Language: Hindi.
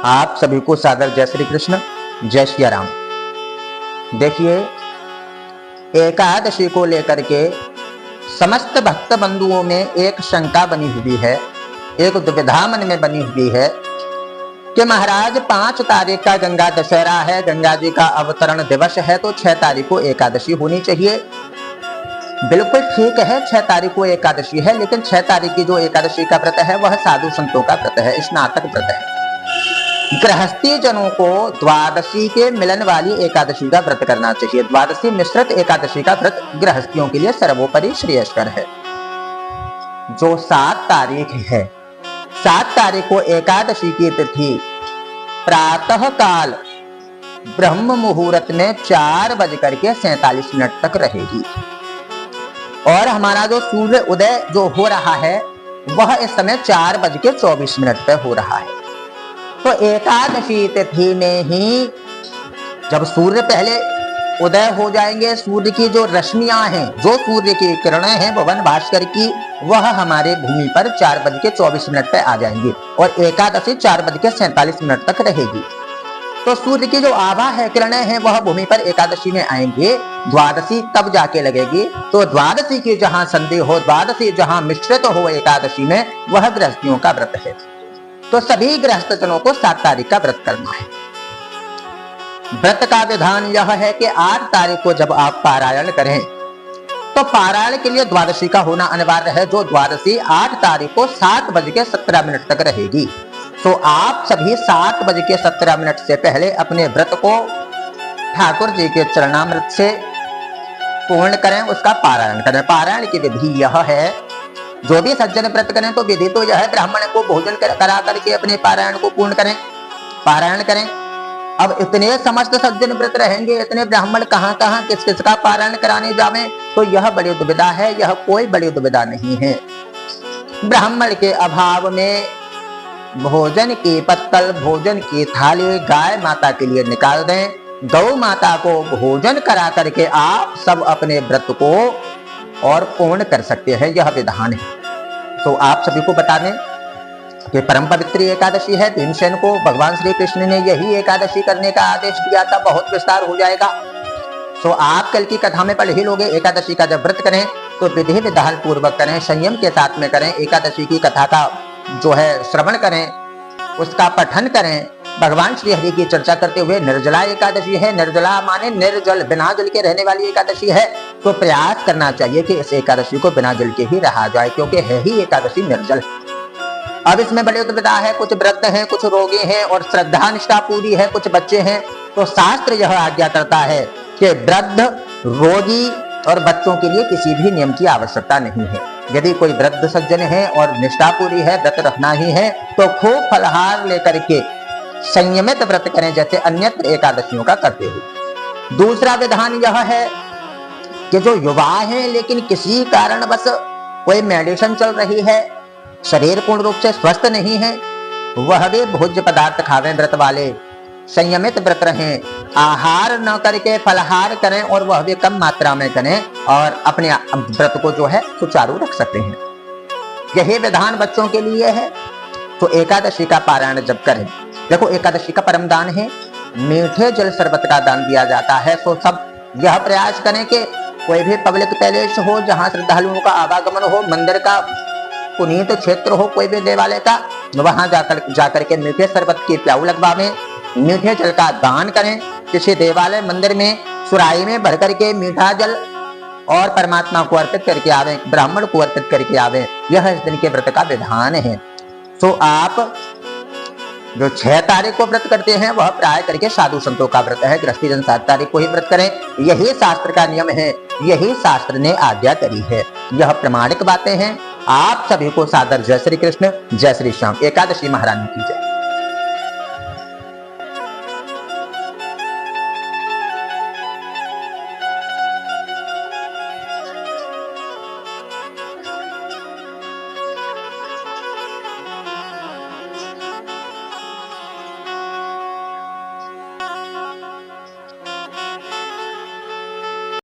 आप सभी को सादर जय श्री कृष्ण, जय श्री राम। देखिए, एकादशी को लेकर के समस्त भक्त बंधुओं में एक शंका बनी हुई है, एक दुविधा मन में बनी हुई है कि महाराज 5 तारीख का गंगा दशहरा है, गंगा जी का अवतरण दिवस है, तो 6 तारीख को एकादशी होनी चाहिए। बिल्कुल ठीक है, 6 तारीख को एकादशी है, लेकिन 6 तारीख की जो एकादशी का व्रत है वह साधु संतों का व्रत है, स्नातक व्रत है। गृहस्थी जनों को द्वादशी के मिलन वाली एकादशी का व्रत करना चाहिए। द्वादशी मिश्रित एकादशी का व्रत गृहस्थियों के लिए सर्वोपरि श्रेयस्कर है। जो 7 तारीख है, 7 तारीख को एकादशी की तिथि प्रातः काल ब्रह्म मुहूर्त में 4:47 तक रहेगी और हमारा जो सूर्य उदय जो हो रहा है वह इस समय 4:24 पे हो रहा है। तो एकादशी तिथि में ही जब सूर्य पहले उदय हो जाएंगे, सूर्य की जो रश्मियां हैं, जो सूर्य की किरणें हैं भवन भास्कर की, वह हमारे भूमि पर 4:24 पे आ जाएंगी और एकादशी 4:47 तक रहेगी। तो सूर्य की जो आभा है, किरणें हैं, वह भूमि पर एकादशी में आएंगे, द्वादशी तब जाके लगेगी। तो द्वादशी की जहां संधि हो, द्वादशी जहां मिश्रित हो एकादशी में, वह गृहस्थियों का व्रत है। तो सभी गृहस्थ जनों को 7 तारीख का व्रत करना है। व्रत का विधान यह है कि 8 तारीख को जब आप पारायण करें तो पारायण के लिए द्वादशी का होना अनिवार्य है, जो द्वादशी 8 तारीख को 7:17 तक रहेगी। तो आप सभी 7:17 से पहले अपने व्रत को ठाकुर जी के चरणामृत से पूर्ण करें, उसका पारायण करें। पारायण की विधि यह है, जो भी सज्जन व्रत करें तो विधि तो यह है, ब्राह्मण को भोजन करा करके अपने पारायण को पूर्ण करें, पारायण करें। अब इतने समस्त सज्जन व्रत रहेंगे, इतने ब्राह्मण कहाँ कहाँ किस किस का पारायण कराने जावे, तो यह बड़ी दुविधा है। यह कोई बड़ी दुविधा नहीं है। ब्राह्मण के अभाव में भोजन की पत्तल, भोजन की थाली गाय माता के लिए निकाल दें, गौ माता को भोजन करा करके आप सब अपने व्रत को और पूर्ण कर सकते हैं। यह विधान है। तो आप सभी को बता दें कि परम पवित्र एकादशी है। भीमसेन को भगवान श्री कृष्ण ने यही एकादशी करने का आदेश दिया था। बहुत विस्तार हो जाएगा, तो आप कल की कथा में पढ़ ही लोगे। एकादशी का जब व्रत करें तो विधि विधान पूर्वक करें, संयम के साथ में करें। एकादशी की कथा का जो है श्रवण करें, उसका पठन करें। भगवान श्री हरि की चर्चा करते हुए निर्जला एकादशी है। निर्जला माने निर्जल, बिना जल के रहने वाली एकादशी है। तो प्रयास करना चाहिए कि इस एकादशी को बिना जल के ही रहा जाए, क्योंकि है ही एकादशी निर्जल। अब इसमें बड़े दुविधा है, कुछ व्रत हैं, कुछ रोगी हैं और श्रद्धा निष्ठा पूरी है, कुछ बच्चे हैं। तो शास्त्र यह आज्ञा करता है कि वृद्ध, रोगी और बच्चों के लिए किसी भी नियम की आवश्यकता नहीं है। यदि कोई वृद्ध सज्जन है और निष्ठा पूरी है, व्रत रखना ही है, तो खूब फलहार लेकर के संयमित व्रत करें, जैसे अन्यत्र एकादशियों का करते हुए। दूसरा विधान यह है कि जो युवा हैं लेकिन किसी कारणवश कोई मेडिसिन चल रही है, शरीर पूर्ण रूप से स्वस्थ नहीं है, वह भी भोज्य पदार्थ खावें। व्रत वाले संयमित व्रत रहें, आहार न करके फलहार करें और वह भी कम मात्रा में करें और अपने व्रत को जो है सुचारू रख सकते हैं। यही विधान बच्चों के लिए है। तो एकादशी का पारायण जब करें, देखो एकादशी का परम दान है, मीठे जल शरबत का दान दिया जाता है। तो सब यह प्रयास करें कि कोई भी पब्लिक पैलेस हो, जहां श्रद्धालुओं का आवागमन हो, मंदिर का पुनीत क्षेत्र हो, कोई भी देवालय का, वहां जाकर के मीठे शरबत की प्याऊ लगवावें, मीठे जल का दान करें। किसी देवालय मंदिर में सुराही में भर करके मीठा जल और परमात्मा को अर्पित करके आवे, ब्राह्मण को अर्पित करके आवे। यह इस दिन के व्रत का विधान है। तो आप जो 6 तारीख को व्रत करते हैं वह प्राय करके साधु संतों का व्रत है। गृहस्थी जन 7 तारीख को ही व्रत करें, यही शास्त्र का नियम है, यही शास्त्र ने आज्ञा करी है। यह प्रमाणिक बातें हैं। आप सभी को सादर जय श्री कृष्ण, जय श्री श्याम। एकादशी महारानी की जय।